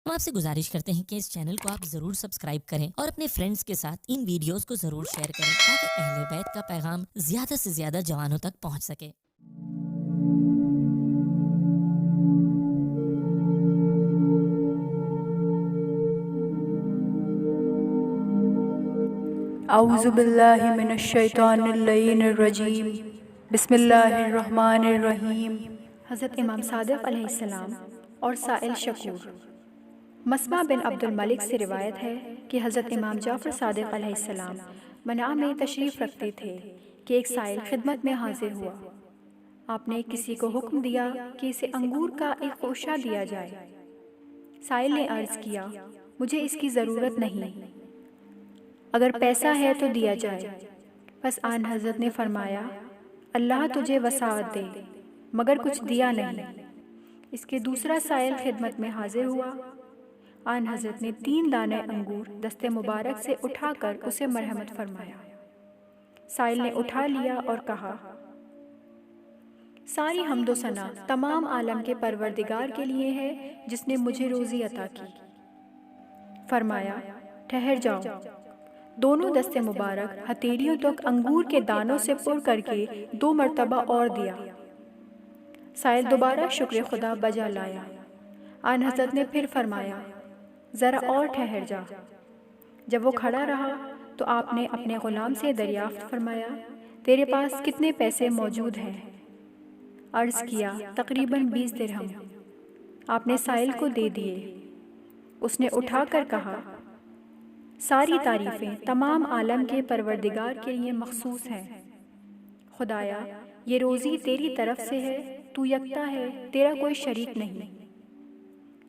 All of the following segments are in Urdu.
ہم آپ سے گزارش کرتے ہیں کہ اس چینل کو آپ ضرور سبسکرائب کریں اور اپنے فرینڈز کے ساتھ ان ویڈیوز کو ضرور شیئر کریں تاکہ اہل بیت کا پیغام زیادہ سے زیادہ جوانوں تک پہنچ سکے۔ اعوذ باللہ من الشیطان اللعین الرجیم، بسم اللہ الرحمن الرحیم۔ حضرت امام صادق علیہ السلام اور سائل شکور۔ مسمع بن عبد الملک سے روایت ہے کہ حضرت امام جعفر صادق علیہ السلام منع میں تشریف رکھتے تھے کہ ایک سائل خدمت میں حاضر ہوا۔ آپ نے کسی کو حکم دیا کہ اسے انگور کا ایک خوشہ دیا جائے۔ سائل نے عرض کیا، مجھے اس کی ضرورت نہیں، اگر پیسہ ہے تو دیا جائے۔ پس آن حضرت نے فرمایا، اللہ تجھے وسعت دے، مگر کچھ دیا نہیں۔ اس کے دوسرا سائل خدمت میں حاضر ہوا۔ آن حضرت نے 3 دانے انگور دست مبارک سے اٹھا کر اسے مرحمت فرمایا۔ سائل نے اٹھا لیا اور کہا، ساری حمد و ثنا تمام عالم کے پروردگار کے لیے ہے جس نے مجھے روزی عطا کی۔ فرمایا، ٹھہر جاؤ۔ دونوں دست مبارک ہتھیلیوں تک انگور کے دانوں سے پر کر کے 2 مرتبہ اور دیا۔ سائل دوبارہ شکر خدا بجا لایا۔ آن حضرت نے پھر فرمایا، ذرا اور ٹھہر جا۔ جب وہ کھڑا رہا تو آپ نے اپنے غلام سے دریافت فرمایا، تیرے پاس کتنے پیسے موجود ہیں؟ عرض کیا، تقریباً 20 درہم۔ آپ نے سائل کو دے دیے۔ اس نے اٹھا کر کہا، ساری تعریفیں تمام عالم کے پروردگار کے لیے مخصوص ہیں۔ خدایا، یہ روزی تیری طرف سے ہے، تو یکتا ہے، تیرا کوئی شریک نہیں۔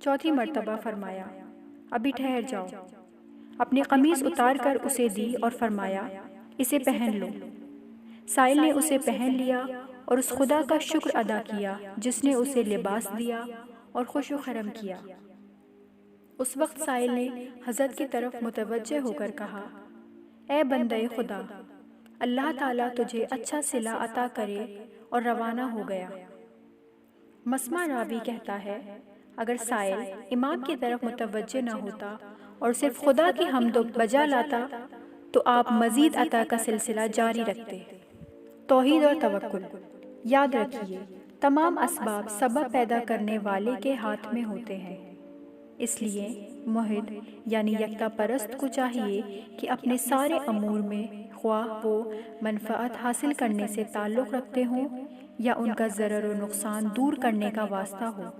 چوتھی مرتبہ فرمایا، ابھی ٹھہر جاؤ۔ اپنی قمیص اتار کر اسے دی اور فرمایا، اسے پہن لو۔ سائل نے اسے پہن لیا اور اس خدا کا شکر ادا کیا جس نے اسے لباس دیا اور خوش و خرم کیا۔ اس وقت سائل نے حضرت کی طرف متوجہ ہو کر کہا، اے بندہ خدا، اللہ تعالیٰ تجھے اچھا صلہ عطا کرے، اور روانہ ہو گیا۔ مسمع راوی کہتا ہے، اگر سائل امام کی طرف متوجہ نہ ہوتا اور صرف خدا کی حمد و بجا لاتا تو آپ مزید عطا کا سلسلہ جاری رکھتے۔ توحید اور توکل۔ یاد رکھیے، تمام اسباب سبب پیدا کرنے والے کے ہاتھ میں ہوتے ہیں۔ اس لیے موحد یعنی یکتا پرست کو چاہیے کہ اپنے سارے امور میں خواہ وہ منفعت حاصل کرنے سے تعلق رکھتے ہوں یا ان کا ضرر و نقصان دور کرنے کا واسطہ ہو،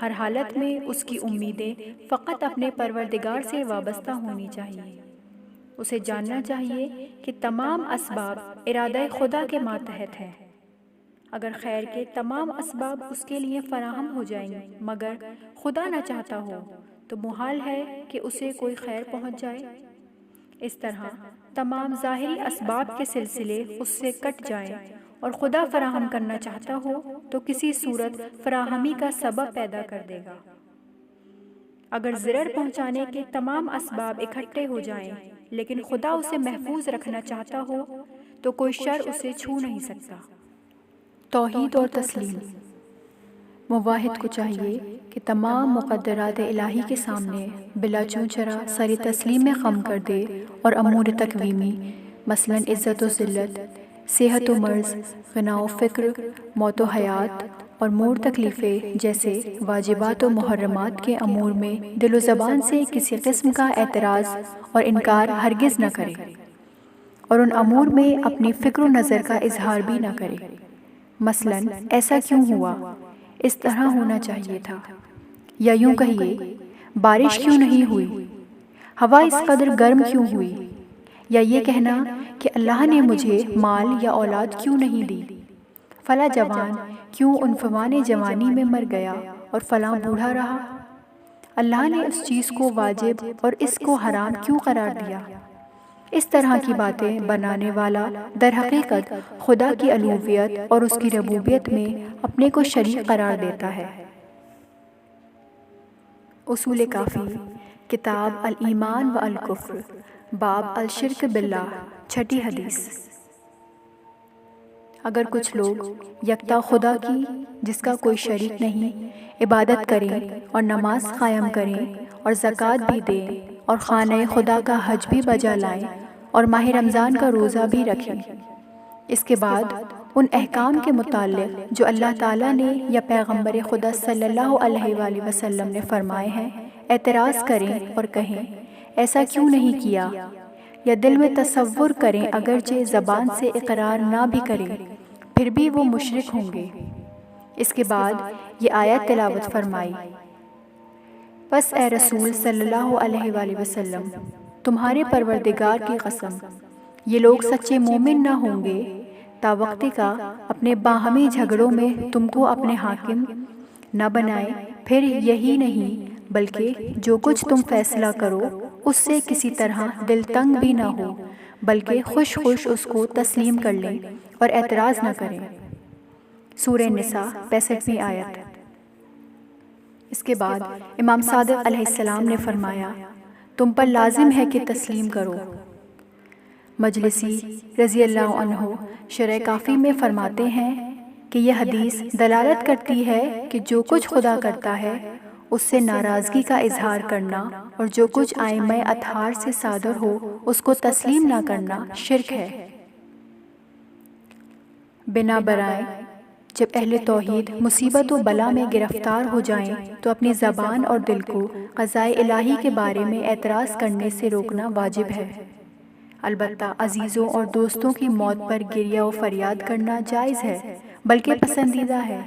ہر حالت میں اس کی امیدیں فقط اپنے پروردگار سے وابستہ ہونی چاہیے۔ اسے جاننا چاہیے کہ تمام اسباب ارادہ خدا کے ماتحت ہیں۔ اگر خیر کے تمام اسباب اس کے لیے فراہم ہو جائیں مگر خدا نہ چاہتا ہو تو محال ہے کہ اسے کوئی خیر پہنچ جائے۔ اس طرح تمام ظاہری اسباب کے سلسلے اس سے کٹ جائیں اور خدا فراہم کرنا چاہتا ہو تو کسی صورت فراہمی کا سبب پیدا کر دے گا۔ اگر ضرر پہنچانے کے تمام اسباب اکٹھے ہو جائیں لیکن خدا اسے محفوظ رکھنا چاہتا ہو تو کوئی شر اسے چھو نہیں سکتا۔ توحید اور تسلیم۔ موحد کو چاہیے کہ تمام مقدرات الہی کے سامنے بلا چونچرا سر تسلیم میں خم کر دے اور امور تکوینی مثلاً عزت و ذلت، صحت و مرض، غنا و فقر، موت و حیات اور مور تکلیفیں جیسے واجبات و محرمات کے امور میں دل و زبان سے کسی قسم کا اعتراض اور انکار ہرگز نہ کرے، اور ان امور میں اپنی فکر و نظر کا اظہار بھی نہ کرے۔ مثلاً ایسا کیوں ہوا، اس طرح ہونا چاہیے تھا، یا یوں کہیے بارش کیوں نہیں ہوئی، ہوا اس قدر گرم کیوں ہوئی، یا یہ کہنا کہ اللہ نے مجھے مال یا اولاد کیوں نہیں دی، فلاں جوان کیوں عنفوان جوانی میں مر گیا اور فلاں بوڑھا رہا، اللہ نے اس چیز کو واجب اور اس کو حرام کیوں قرار دیا۔ اس طرح کی باتیں بنانے والا در حقیقت خدا کی الوہیت اور اس کی ربوبیت میں اپنے کو شریک قرار دیتا ہے۔ اصول کافی، کتاب الایمان و الکفر، باب الشرک باللہ، 6 حدیث۔ اگر کچھ لوگ یکتا خدا کی جس کا کوئی شریک نہیں عبادت کریں اور نماز قائم کریں اور زکوٰۃ بھی دیں اور خانہ خدا کا حج بھی بجا لائیں اور ماہ رمضان کا روزہ بھی رکھیں، اس کے بعد ان احکام کے متعلق جو اللہ تعالیٰ نے یا پیغمبر خدا صلی اللہ علیہ وآلہ وسلم نے فرمائے ہیں اعتراض کریں اور کہیں ایسا کیوں نہیں کیا، یا دل میں تصور کریں اگرچہ زبان سے اقرار نہ بھی کریں پھر بھی وہ مشرک ہوں گے۔ اس کے بعد یہ آیت تلاوت فرمائی، پس اے رسول صلی اللہ علیہ وآلہ وسلم تمہارے پروردگار کی قسم یہ لوگ سچے مومن نہ ہوں گے تا وقت کا اپنے باہمی جھگڑوں میں تم کو اپنے حاکم نہ بنائے، پھر یہی نہیں بلکہ جو کچھ تم فیصلہ کرو اس سے کسی طرح دل تنگ بھی نہ ہو بلکہ خوش خوش اس کو تسلیم کر لیں اور اعتراض نہ کریں۔ سورہ نساء 65ویں آیت۔ اس کے بعد امام صادق علیہ السلام نے فرمایا تم پر لازم ہے کہ تسلیم کرو۔ مجلسی رضی اللہ عنہ شرح کافی میں فرماتے ہیں کہ یہ حدیث دلالت کرتی ہے کہ جو کچھ خدا کرتا ہے اس سے ناراضگی کا اظہار کرنا اور جو کچھ ائمہ اطہار سے صادر ہو اس کو تسلیم نہ کرنا شرک ہے۔ بنا برائے جب اہل توحید مصیبت و بلا میں گرفتار ہو جائیں تو اپنی زبان اور دل کو قضاء الہی کے بارے میں اعتراض کرنے سے روکنا واجب ہے۔ البتہ عزیزوں اور دوستوں کی موت پر گریہ و فریاد کرنا جائز ہے بلکہ پسندیدہ ہے،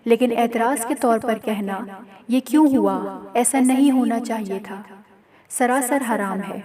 لیکن اعتراض کے طور پر کہنا یہ کیوں ہوا، ایسا نہیں ہونا چاہیے تھا، سراسر حرام ہے۔